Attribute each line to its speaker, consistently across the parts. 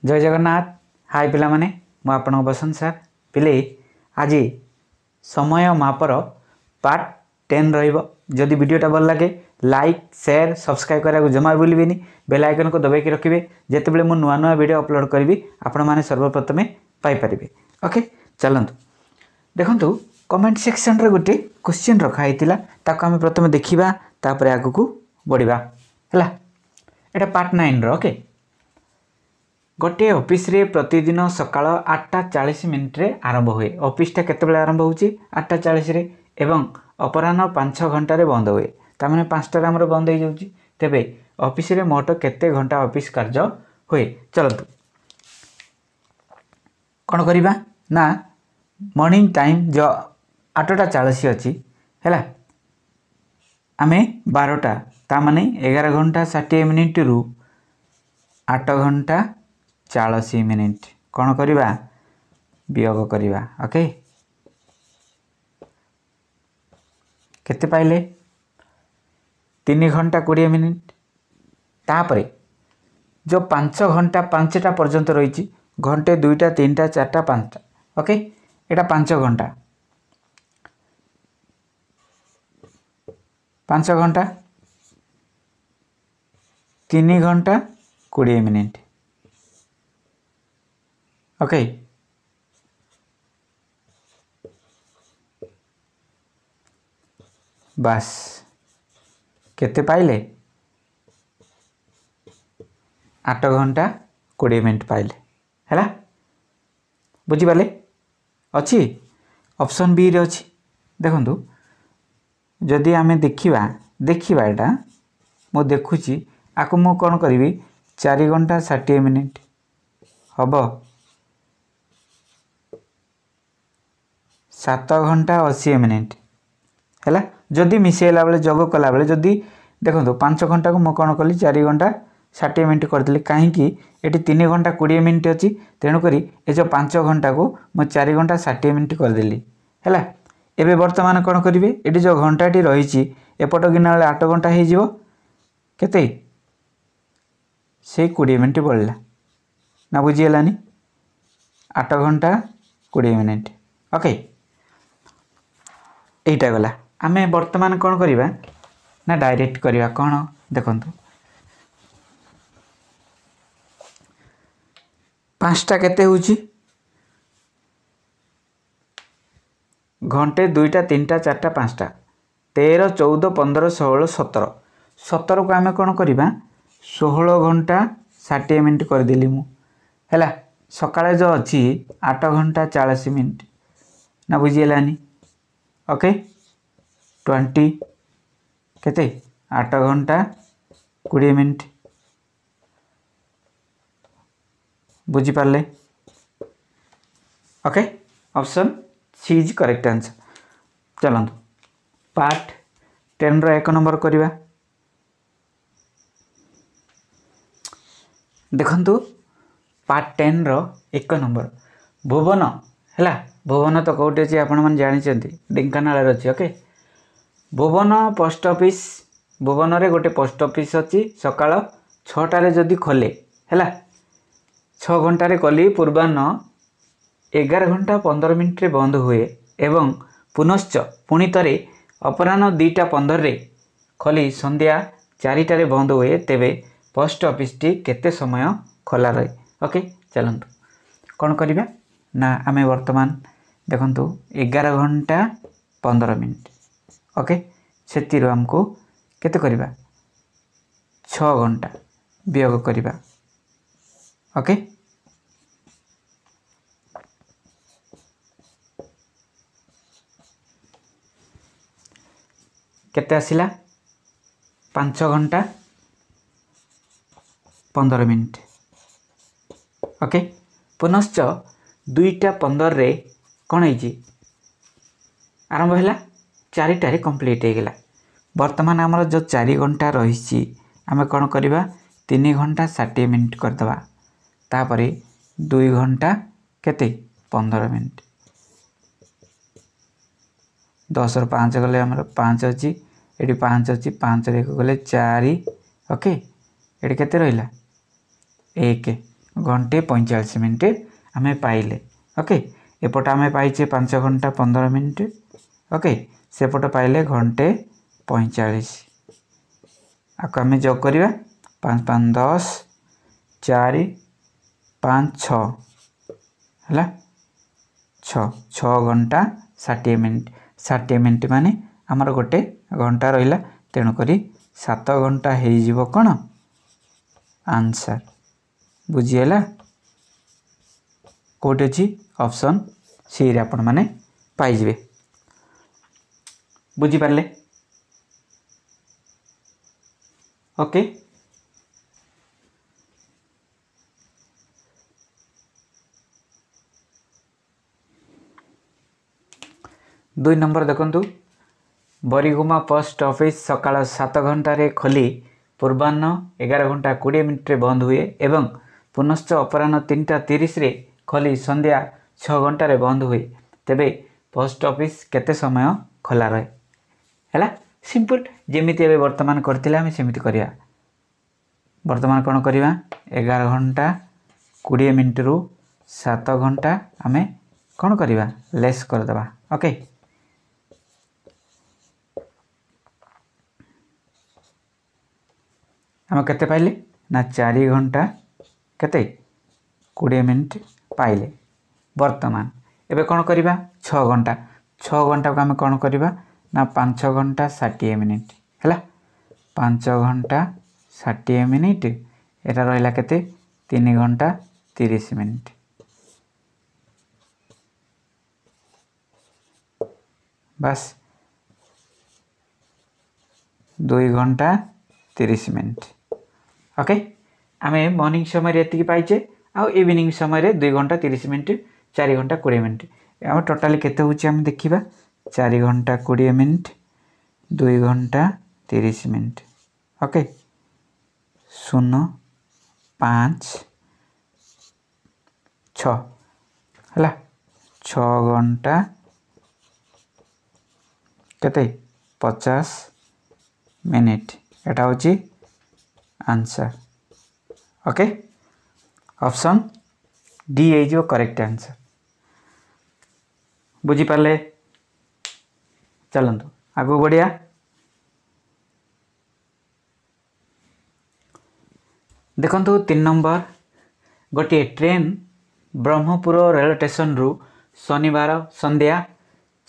Speaker 1: जय जगन्नाथ। हाय पिला माने मु आपन बसंत सर पिले आज समय मापर पार्ट 10 रहिबो। जदि वीडियोटा भल लगे लाइक शेयर सब्सक्राइब करा जमा भूलिबेनी। बेल आइकन को दबाई रखिए जितेबाला मु नुआ नुआ वीडियो अपलोड करी आपण मैंने सर्वप्रथमे पाइपर। ओके चलतु देखु कमेंट सेक्शन रे गोटे क्वेश्चन रखाई ताको आम प्रथम देखा तापर आग को बढ़ा है। एटा पार्ट 9 रो। ओके गोटे ऑफिस रे प्रतिदिन सकाळ 8:40 रे आरंभ हुए। ऑफिसटा केतेबेले आरंभ होउची 8:40 रे एवं अपराह्न 5 घंटा रे बंद हुए। तामाने 5टा रे हमर बंद हो जाउची। तेबे ऑफिस रे मोट केते घंटा ऑफिस कार्य हुए। चलतु कोन करिबा ना मॉर्निंग टाइम जो 8:40 अछि हैला आमे 12टा ता माने 11 घंटा 60 मिनिट रु 8 घंटा 40 मिनिट कौन करिबा वियोग करिबा। ओके केते पाइले 3 घंटा 20 मिनिट। तापरे जो 5 घंटा 5टा पर्यंत रही घंटे 2टा 3टा 4टा 5टा। ओके एटा 5 घंटा 5 घंटा 3 घंटा 20 मिनिट। ओके बस केते पाइले 8 घंटा 20 मिनिट पाइले हैला बुझी पाले। अच्छी ऑप्शन बी रे अच्छी देखंतु जदि आमे देखिबा एटा मो देखुची आको मो कोन करिवि 4 घंटा 60 मिनिट हबो 7 घंटा 80 मिनिट हैला। जदि मिसेला बेले जग कला बेले जदि देखंतु 5 घंटा को मो कोन कली 4 घंटा 60 मिनिट कर देली काहे कि एटी 3 घंटा 20 मिनिट अछि तेनु करी ए जो 5 घंटा को मो 4 घंटा 60 मिनिट कर देली हैला। एबे वर्तमान कोन करिवे एटी जो घंटाटी रहिछि एपट गिना 8 घंटा हे जिवो केते से 20 मिनिट बढ़ला ना बुझी हलानी 8 घंटा 20 मिनिट। ओके एटा गला आमे वर्तमान कोन करिवा ना डायरेक्ट करिवा कोन देखंतु 5टा केते होउची घंटे 2टा 3टा 4टा 5टा 13 14 15 16 17 17 को आमे कोन करिवा 16 घंटा 60 मिनिट कर देली मु हैला। सकाळे जो अछि 8 घंटा 40 मिनिट ना बुझियलानी। ओके 20 केते 8 घंटा 20 मिनिट बुझी पाले। Okay option C is correct answer. चलंतु पार्ट 10 रो 1 नंबर करिवा देखंतु पार्ट 10 रो 1 नंबर भुवन हैला। भुवन तो कोटे अछि आपण मन जानि चंती ढेंकानाल रे अछि। ओके भुवन पोस्ट ऑफिस भुवन रे गोटे पोस्ट ऑफिस अछि सकाळ 6टा रे जदी खोले हैला 6 घंटा रे कली पूर्वान्न 11 घंटा 15 मिनिट रे बंद हुए एवं पुनश्च पुणी तरे अपराह्न 2:15 रे खोली संध्या 4टा रे बंद हुए तेबे पोस्ट ऑफिस टी केते समय खोला रहे। ओके चलंतु कोन करिबा ना आमे वर्तमान देखंतु 11 घंटा 15 मिनिट। ओके सेतिरो हमको केते करिबा 6 घंटा वियोग करिबा। ओके केते आसिला 5 घंटा 15 मिनिट। ओके पुनश्च 2:15 रे कौन है आरंभ है 4टा रे कंप्लीट हो गला। वर्तमान आमर जो 4 घंटा रही आम कौन करवा 3 घंटा 60 मिनिट करदे तापरे 2 घंटा केते 15 मिनिट 10 ରୁ 5 गले आमर 5 अच्छी ये 5 अच्छी 5 रे गले 4। ओके ये केते रहिला 1 घंटे 45 मिनिट आम पाइले। ओके एपट आम पाइचे 5 घंटा 15 मिनिट। ओके सेपट पाइले घंटे 45। आपको आम जोग करवा 5 5 10 4 5 6 है 6 घंटा 60 मिनिट। 60 मिनिट माने आमर गोटे घंटा रहा तेणुक 7 घंटा हो कौन आंसर। बुझीगला कौटे अच्छी ऑप्शन सी रे आपण मैंने पाइबे। बुझीपारे ओके। 2 नंबर देखंतु बरीगुमा पोस्ट ऑफिस सकाळ 7 घंटा रे खोली पूर्वाह्न 11 घंटा 20 मिनिट रे बंद हुए एवं पुनश्च अपराह्न 3:30 रे खोली संध्या 6 घंटा रे बंद हुए तेबे पोस्ट ऑफिस केते समय खोला रहे हैला। सिंपल जेमिति एबे वर्तमान करथिला हम सेमिति करिया। वर्तमान कोन करिवा 11 घंटा 20 मिनिट रु 7 घंटा आमे कोन करिवा लेस कर दबा। ओके हम केते पाइले ना 4 घंटा केते 20 मिनिट पाइले। वर्तमान एबे कोन करिवा 6 घंटा 6 घंटा को आम कौन करवा ना 5 घंटा 60 मिनिट है 5 घंटा 60 मिनिट एटा रहा केते 3 घंटा 30 मिनिट। बस 2 घंटा 30 मिनिट। ओके आम मॉर्निंग समय ये पाइचे आउ इवनिंग समय 2 घंटा 30 मिनिट 4 घंटा 20 मिनिट आम टोटाली केते होची आम देखिबा 4 घंटा 20 मिनिट 2 घंटा 30 मिनिट। ओके 0 5 6 है 6 घंटा केते 50 मिनिट एटा होची आंसर। ओके ऑप्शन डी है जो करेक्ट आंसर। बुझी पाले चलतु आगु बढ़िया। देखंतु 3 नंबर गोटे ट्रेन ब्रह्मपुर रेल स्टेशन रु शनिवार संध्या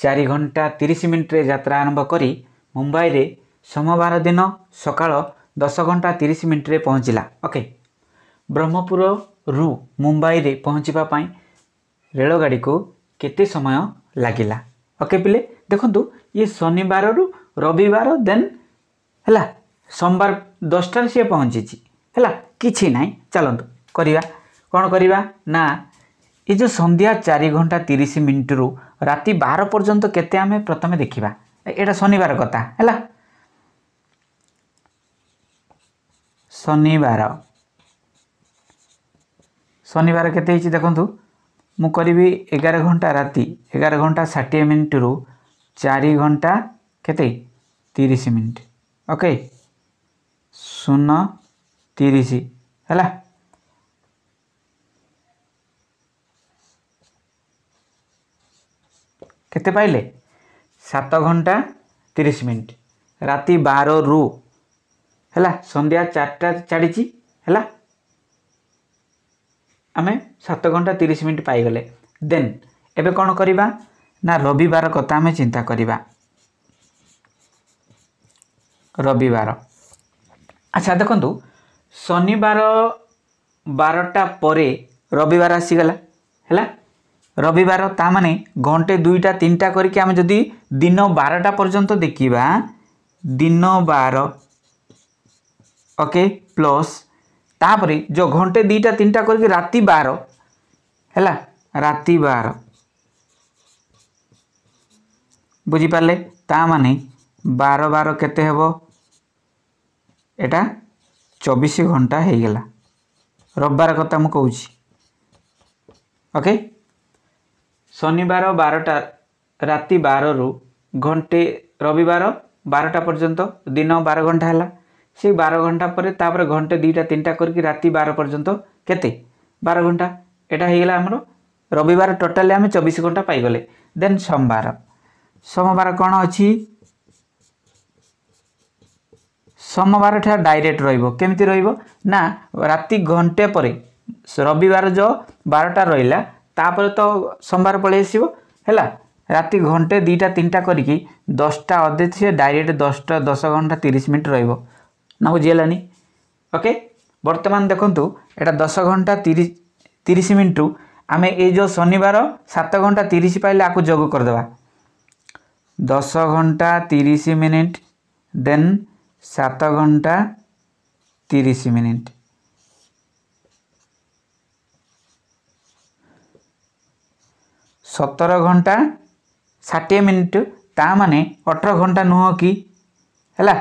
Speaker 1: 4 घंटा 30 मिनिट रे यात्रा आरंभ करी मुंबई रे सोमवार दिन सकाळ 10 घंटा 30 मिनिट रे पहुँचला। ओके ब्रह्मपुर रु मुंबई रे पहुँचवा पाई रेलगाड़ी को केते समय लागिला। ओके पिले देखंतु ये शनिवार रु रविवार देन हैला सोमवार 10 से पहुँची हैला किछि नाही। चलंतु करिवा कोन करिवा ना ये जो संध्या 4 घंटा 30 मिनिट रु राति 12 पर्यंत केते आमे प्रथमे देखिबा। एटा शनिवार कथा हैला शनिवार केते हिची देखंतु मु करिवि 11 घंटा राति 11 घंटा 60 मिनिट रु 4 घंटा केते 30 मिनिट। ओके 0 30 हैला केते पाइले 7 घंटा 30 मिनिट राति 12 रु हैला संध्या 4टा छाड़ी हैला आमे 7 घंटा 30 मिनिट पाई गले। देन एबे कौन करिबा ना रविवार कथा आमे चिंता करिबा। रविवार अच्छा देखंतु शनिवार 12टा परे रविवार आसीगला हैला रविवार ता माने घंटे 2टा 3टा करके आमे जदी दिन 12टा पर्यंत देखिबा दिन 12 ओके प्लस तापरे जो घंटे 2टा 3टा करके राति 12 हैला राति 12 बुझी पाले ता माने 12 12 केते हेबो एटा 24 घंटा हे गेला। रविवार कथा मु कहूची। ओके शनिवार 12टा राति 12 रु घंटे रविवार 12टा पर्यंत दिन 12 घंटा हैला से 12 घंटा पर तापर घंटे 2टा 3टा करके राति 12 पर्यंत केते 12 घंटा एटा हेगला हमरो रविवार टोटली आम 24 घंटा पाईगले। देन सोमवार सोमवार कौन अच्छी सोमवार ठा डायरेक्ट केमती ना राति घंटे पर रविवार जो 12टा रहा तापर तो सोमवार पलि आसो है राति घंटे 2टा 3टा करके 10टा अधे सी डायरेक्ट 10 घंटा 30 मिनट ना बुझीगलानी। ओके बर्तमान देखूँ एटा 10 घंटा 30 मिनट आम ये जो शनिवार 7 घंटा 30 पाइले आपको जोग करदे 10 घंटा 30 मिनिट देन 7 घंटा 30 मिनिट 17 घंटा 60 मिनिट ता माने 18 घंटा नुह कि है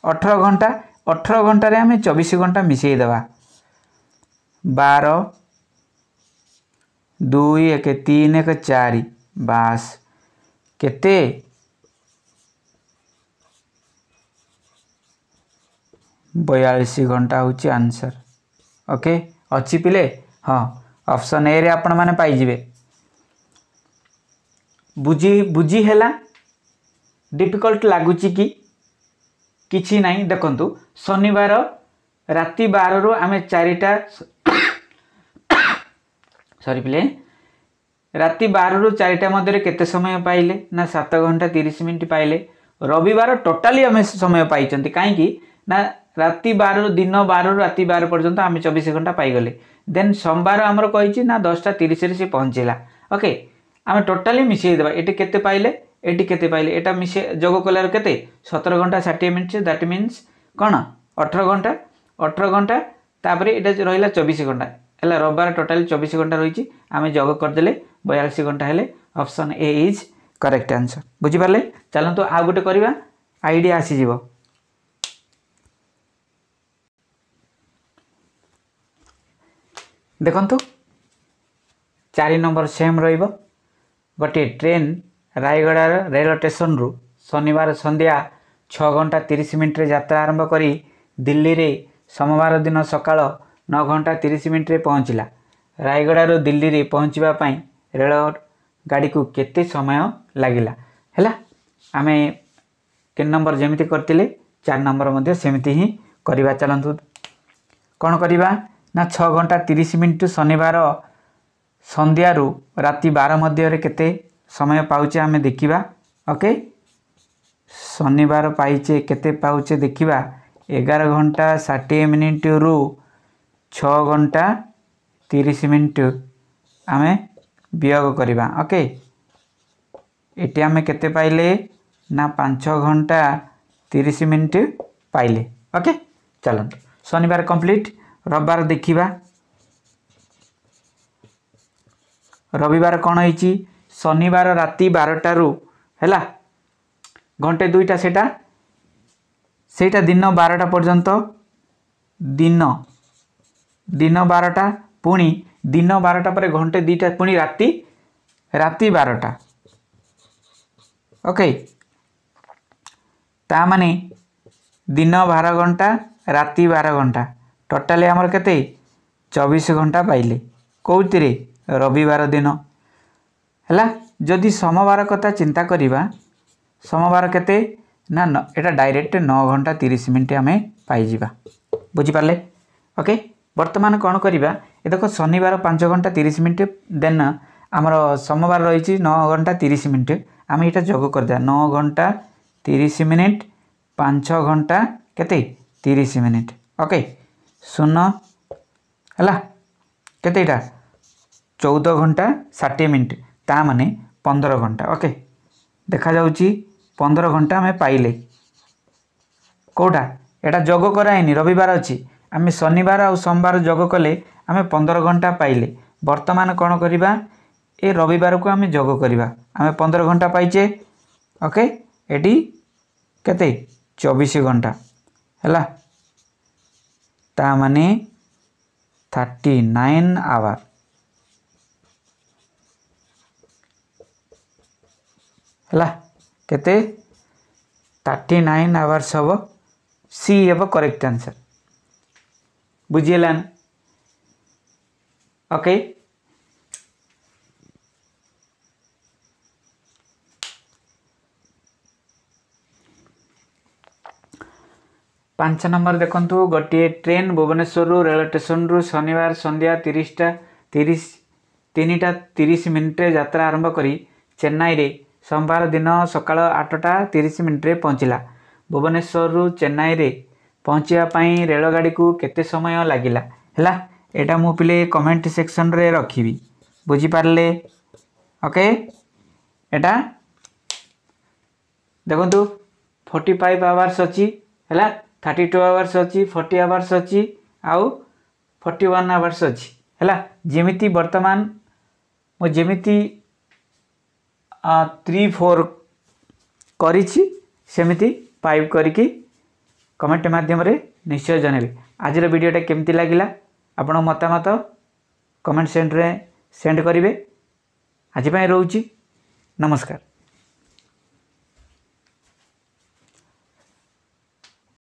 Speaker 1: 18 घंटा रे आम 24 घंटा मिसई देवा 12 2 1 3 1 4 बास केते 42 घंटा होची आंसर। ओके अच्छी पिले हाँ ऑप्शन ए रे आपण माने पाई जिवे। बुझी बुझी हैला डिफिकल्ट लगुच कि किछि नहीं देखंतु शनिवार राति 12 रु आमे 4टा सॉरी पिले राति 12 रु 4टा मध्य केते समय पाइले ना 7 घंटा 30 मिनिट पाइले। रविवार टोटाली आम समय पाई कहीं ना राति 12 दिन 12 राति 12 पर्यंत आम 24 घंटा पाईगले। देन सोमवार आमर कही ना 10टा 30 से पहुँचला। ओके आम टोटाली मिसई देवा ये केते पाइले एटी केते पाइले एटा मिसे जोग कलार केते 17 घंटा 60 मिनिट दैट मीन्स कौन 18 घंटा तापर ये रहा 24 घंटा है रविवार टोटाली 24 घंटा रही आम जोग करदे 42 घंटा हेले option A is correct answer. बुझिपारे चलतु आउ गोटे करवा आइडिया आसीज। देखंतु 4 नंबर सेम रहिबो गोटे ट्रेन रायगड़ा रेल स्टेशन रु शनिवार संध्या 6 घंटा 30 मिनिट यात्रा आरंभ करी दिल्ली रे सोमवार दिन सकाळ 9 घंटा 30 मिनिट पहुँचला। रायगड़ा दिल्ली रे पहुँचवा पाई रेल गाड़ी को केते समय लगिला हैला आमे 3 नंबर जेमिति करतिले 4 नंबर मध्ये सेमिति ही करवा। चलतु कौन करवा ना 6 घंटा 30 मिनिट शनिवार संध्या रु राति 12 मध्य केते समय पाउचे आमे देखिबा। ओके शनिवार पाइचे केते पाउचे देखिबा 11 घंटा 60 मिनिट रु 6 घंटा 30 मिनिट आमे वियोग करवा। ओके एटी आमे केते पाइले ना 5 घंटा 30 मिनिट पाइले। ओके चलतु शनिवार कंप्लीट रविवार देखिबा। रविवार कौन होईची शनिवार राति 12टा रु हैला घंटे 2टा सेटा दिन 12टा पर्यंत दिन 12टा पुणी दिन 12टा पर घंटे 2टा पुणी राति 12टा। ओके ता माने दिन 12 घंटा राति 12 घंटा टोटाली आमर केते 24 घंटा पाइले कौतिरे रविवार दिन हैला। जदि सोमवार कथा चिंता करिबा सोमवार केते ना एटा डायरेक्ट 9 घंटा 30 मिनिट आमे पाई जिबा। बुझी पारले। ओके वर्तमान कौन करिबा ए देखो शनिवार 5 घंटा 30 मिनिट देन आमर सोमवार रही 9 घंटा 30 मिनिट आम यहाँ जोग कर 9 घंटा 30 मिनिट 5 घंटा केते 30 मिनिट। ओके सुन है केते 14 घंटा 60 मिनिट ता माने 15 घंटा। ओके देखा जाउची 15 घंटा आम पाइले कोटा एटा जोग कराइनी रविवार अच्छी आम शनिवार और सोमवार जोग कले आम 15 घंटा पाइले। वर्तमान कौन करवा ए रविवार को आम जोग करवा आम 15 घंटा पाइचे। ओके एटी केते 24 घंटा है ता माने 39 आवर है केते 39 आवर्स हम सी हम करेक्ट आंसर। बुझीगला ओके। 5 नंबर देखंतु गोटे ट्रेन भुवनेश्वर रेल स्टेशन रु शनिवार संध्या 3:30 मिनिट यात्रा आरंभ करी चेन्नई रे सोमवार दिन सकाळ 8:30 मिनिट पहुँचला। भुवनेश्वर रु चेन्नई रे पहुँचापी रेलगाड़ी को केते समय लगिला है एटा मु पिले कमेंट सेक्शन रे रखी बुझीपारे। ओके एटा देखो 45 आवर्स अच्छी है 32 आवर्स अच्छी 40 आवर्स अच्छी आउ 41 आवर्स अच्छी है जमीती वर्तमान मुझेमिती 3-4 करिछि सेमिति 5 करिकी कमेंट माध्यम रे निश्चय जनइबे। आज वीडियोटा केमती लगिला आपण मतामत कमेंट सेंड करेंगे। आज रोची नमस्कार।